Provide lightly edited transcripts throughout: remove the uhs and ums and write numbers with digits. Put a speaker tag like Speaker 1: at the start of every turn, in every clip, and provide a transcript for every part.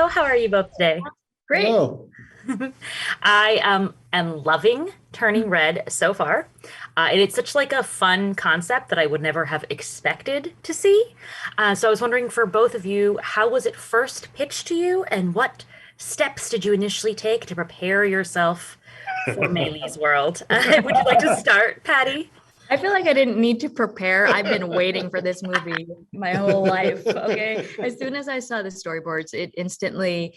Speaker 1: Hello, how are you both today?
Speaker 2: Great.
Speaker 3: Hello.
Speaker 1: I am loving Turning Red so far. And it's such like a fun concept that I would never have expected to see. So I was wondering for both of you, how was it first pitched to you, and what steps did you initially take to prepare yourself for Maylee's world? Would you like to start, Patty?
Speaker 2: I feel like I didn't need to prepare. I've been waiting for this movie my whole life. Okay. As soon as I saw the storyboards, it instantly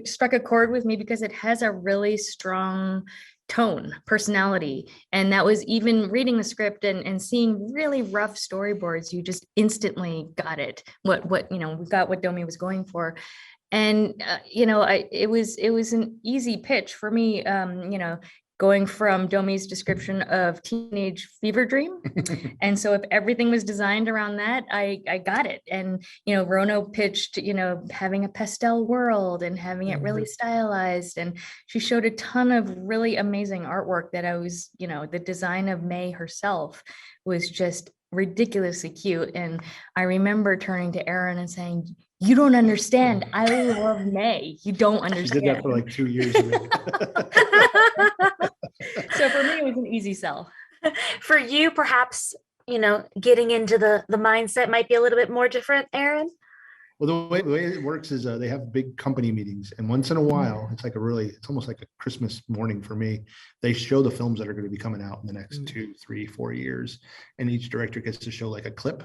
Speaker 2: struck a chord with me because it has a really strong tone, personality. And that was even reading the script and seeing really rough storyboards, you just instantly got it. We got what Domi was going for. And it was an easy pitch for me. Going from Domi's description of teenage fever dream. And so if everything was designed around that, I got it. And, Rono pitched, having a pastel world and having it really stylized. And she showed a ton of really amazing artwork that the design of May herself was just ridiculously cute. And I remember turning to Aaron and saying, you don't understand. I love May. You don't understand.
Speaker 3: She did that for like 2 years.
Speaker 2: So for me, it was an easy sell.
Speaker 1: For you, perhaps, getting into the mindset might be a little bit more different, Aaron.
Speaker 3: Well, the way it works is they have big company meetings, and once in a while, it's almost like a Christmas morning for me. They show the films that are going to be coming out in the next 2, 3, 4 years, and each director gets to show like a clip,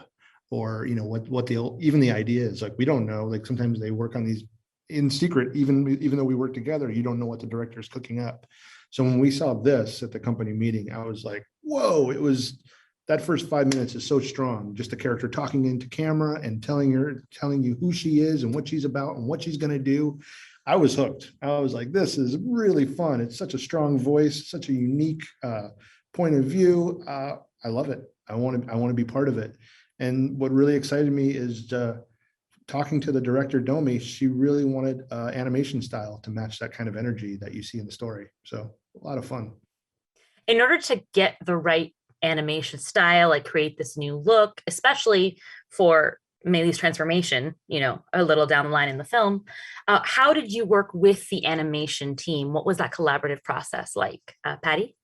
Speaker 3: or even the idea is. Like, we don't know. Like, sometimes they work on these in secret, even though we work together. You don't know what the director is cooking up. So when we saw this at the company meeting, I was like, whoa, that first 5 minutes is so strong. Just the character talking into camera and telling you who she is and what she's about and what she's going to do. I was hooked. I was like, this is really fun. It's such a strong voice, such a unique point of view. I love it. I want to be part of it. And what really excited me is talking to the director, Domi. She really wanted animation style to match that kind of energy that you see in the story. So a lot of fun.
Speaker 1: In order to get the right animation style, like create this new look, especially for Maylee's transformation, a little down the line in the film, how did you work with the animation team? What was that collaborative process like, Patty?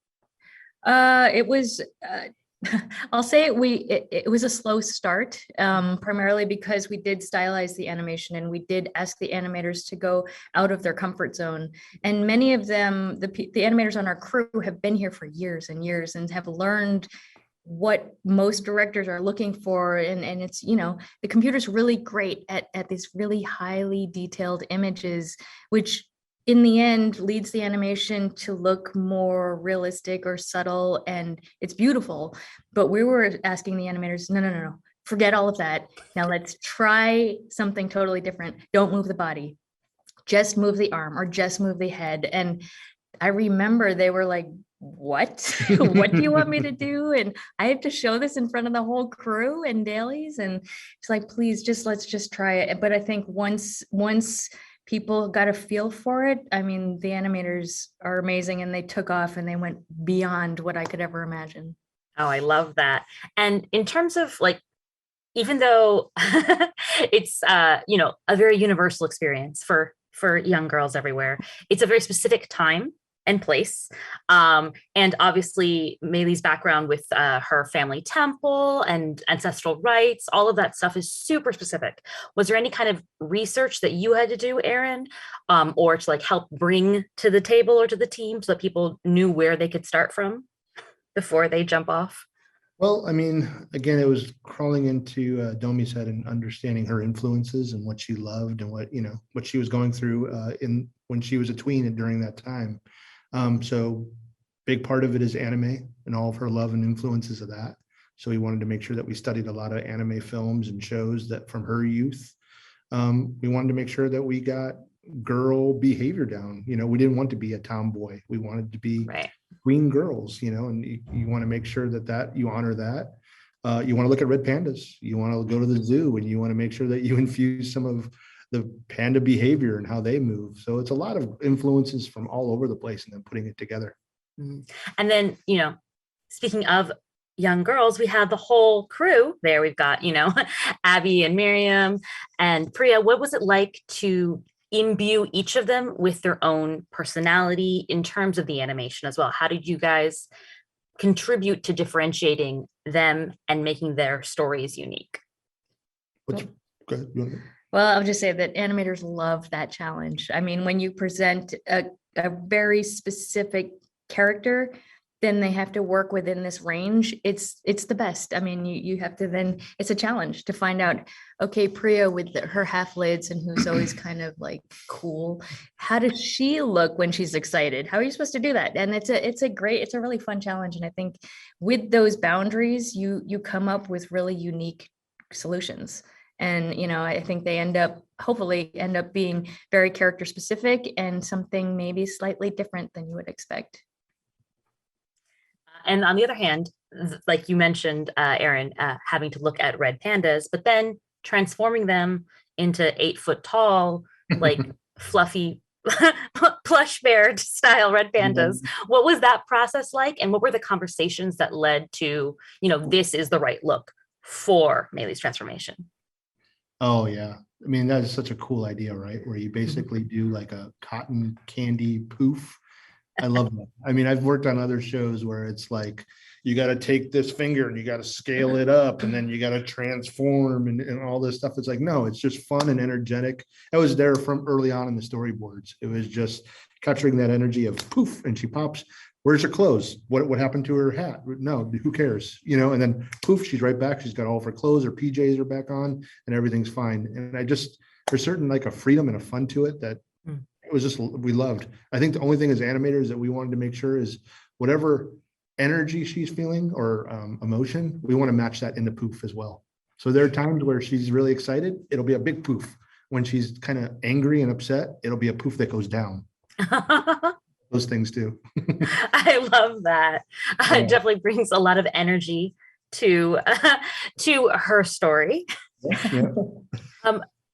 Speaker 2: It was I'll say it was a slow start, primarily because we did stylize the animation and we did ask the animators to go out of their comfort zone. And many of them, the animators on our crew, have been here for years and years and have learned what most directors are looking for. And it's, the computer's really great at these really highly detailed images, which in the end leads the animation to look more realistic or subtle, and it's beautiful. But we were asking the animators, no, forget all of that. Now let's try something totally different. Don't move the body, just move the arm or just move the head. And I remember they were like, what? What do you want me to do? And I have to show this in front of the whole crew and dailies. And it's like, please, let's just try it. But I think once people got a feel for it, I mean, the animators are amazing, and they took off and they went beyond what I could ever imagine.
Speaker 1: Oh, I love that. And in terms of like, even though it's a very universal experience for young girls everywhere, it's a very specific time and place. And obviously Maylee's background with her family temple and ancestral rites, all of that stuff is super specific. Was there any kind of research that you had to do, Aaron, or to like help bring to the table or to the team so that people knew where they could start from before they jump off?
Speaker 3: Well, I mean, again, it was crawling into Domi's head and understanding her influences and what she loved and what she was going through when she was a tween and during that time. So big part of it is anime and all of her love and influences of that. So we wanted to make sure that we studied a lot of anime films and shows that from her youth. We wanted to make sure that we got girl behavior down. We didn't want to be a tomboy. We wanted to be green girls, and you want to make sure that you honor that. You want to look at red pandas. You want to go to the zoo, and you want to make sure that you infuse some of the panda behavior and how they move. So it's a lot of influences from all over the place and then putting it together.
Speaker 1: And then, speaking of young girls, we have the whole crew there. We've got, Abby and Miriam and Priya. What was it like to imbue each of them with their own personality in terms of the animation as well? How did you guys contribute to differentiating them and making their stories unique?
Speaker 3: Good.
Speaker 2: Well, I'll just say that animators love that challenge. I mean, when you present a very specific character, then they have to work within this range. It's the best. I mean, you have to then, it's a challenge to find out, okay, Priya with her half lids and who's always kind of like cool. How does she look when she's excited? How are you supposed to do that? And it's a really fun challenge. And I think with those boundaries, you come up with really unique solutions. And, you know, I think they hopefully end up being very character specific and something maybe slightly different than you would expect.
Speaker 1: And on the other hand, like you mentioned, Aaron, having to look at red pandas, but then transforming them into 8 foot tall, like fluffy plush bear style red pandas. What was that process like? And what were the conversations that led to, you know, this is the right look for Maylee's transformation?
Speaker 3: Oh yeah. I mean, that is such a cool idea, right? Where you basically do like a cotton candy poof. I love that. I mean, I've worked on other shows where it's like, you got to take this finger and you got to scale it up and then you got to transform and all this stuff. It's like, no, it's just fun and energetic. I was there from early on in the storyboards. It was just capturing that energy of poof, and she pops. Where's her clothes? What happened to her hat? No, who cares? You know, and then poof, she's right back. She's got all of her clothes, her PJs are back on and everything's fine. And there's certain like a freedom and a fun to it that it was just, we loved. I think the only thing as animators that we wanted to make sure is whatever energy she's feeling or emotion, we want to match that in the poof as well. So there are times where she's really excited, it'll be a big poof. When she's kind of angry and upset, it'll be a poof that goes down. Those things too.
Speaker 1: I love that.
Speaker 3: Yeah.
Speaker 1: It definitely brings a lot of energy to her story.
Speaker 3: Yeah.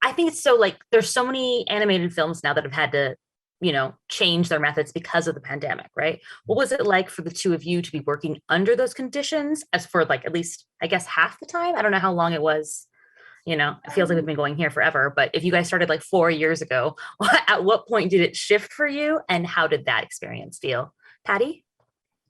Speaker 1: I think it's so, like, there's so many animated films now that have had to, you know, change their methods because of the pandemic, right? What was it like for the two of you to be working under those conditions as for like, at least, I guess, half the time? I don't know how long it was. You know, it feels like we've been going here forever, but if you guys started like 4 years ago, at what point did it shift for you and how did that experience feel? Patty?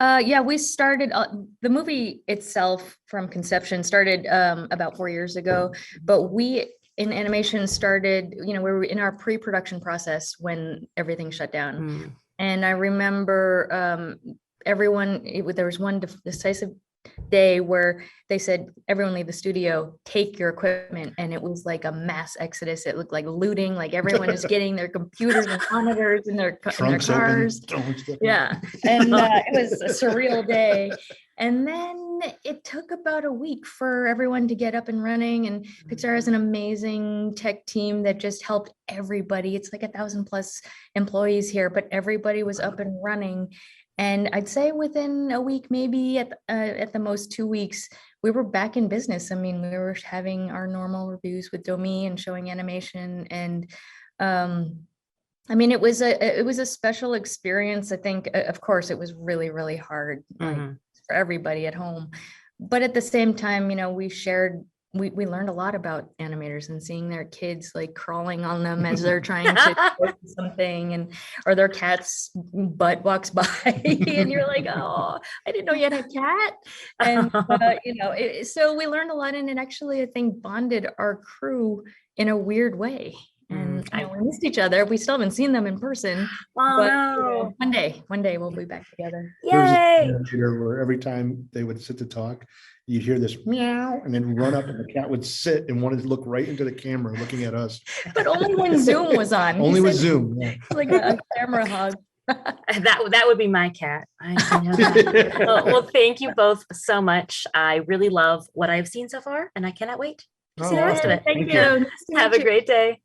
Speaker 2: Yeah, we started the movie itself from conception started about 4 years ago, but we in animation started, you know, we were in our pre-production process when everything shut down. And I remember there was one decisive day where they said, everyone leave the studio, take your equipment. And it was like a mass exodus. It looked like looting, like everyone is getting their computers and monitors in their cars. Yeah. And it was a surreal day. And then it took about a week for everyone to get up and running. And Pixar has an amazing tech team that just helped everybody. It's like 1,000+ employees here, but everybody was up and running. And I'd say within a week, maybe at the most 2 weeks, we were back in business. I mean, we were having our normal reviews with Domi and showing animation. And I mean, it was a special experience. I think, of course, it was really, really hard like, for everybody at home. But at the same time, you know, we learned a lot about animators and seeing their kids like crawling on them as they're trying to do something, or their cat's butt walks by and you're like, oh, I didn't know you had a cat. And, you know, so we learned a lot, and it actually, I think, bonded our crew in a weird way. And you know, we missed each other. We still haven't seen them in person.
Speaker 1: Oh,
Speaker 2: but
Speaker 1: no.
Speaker 2: One day we'll be back together.
Speaker 1: Yay!
Speaker 3: There was a where every time they would sit to talk, you'd hear this meow and then run up and the cat would sit and wanted to look right into the camera looking at us.
Speaker 2: But only when Zoom was on.
Speaker 3: Only with Zoom. Yeah.
Speaker 2: Like a camera hug.
Speaker 1: That would be my cat. I know that. Well, thank you both so much. I really love what I've seen so far, and I cannot wait to see the rest of it.
Speaker 2: Thank you.
Speaker 1: Have a great day.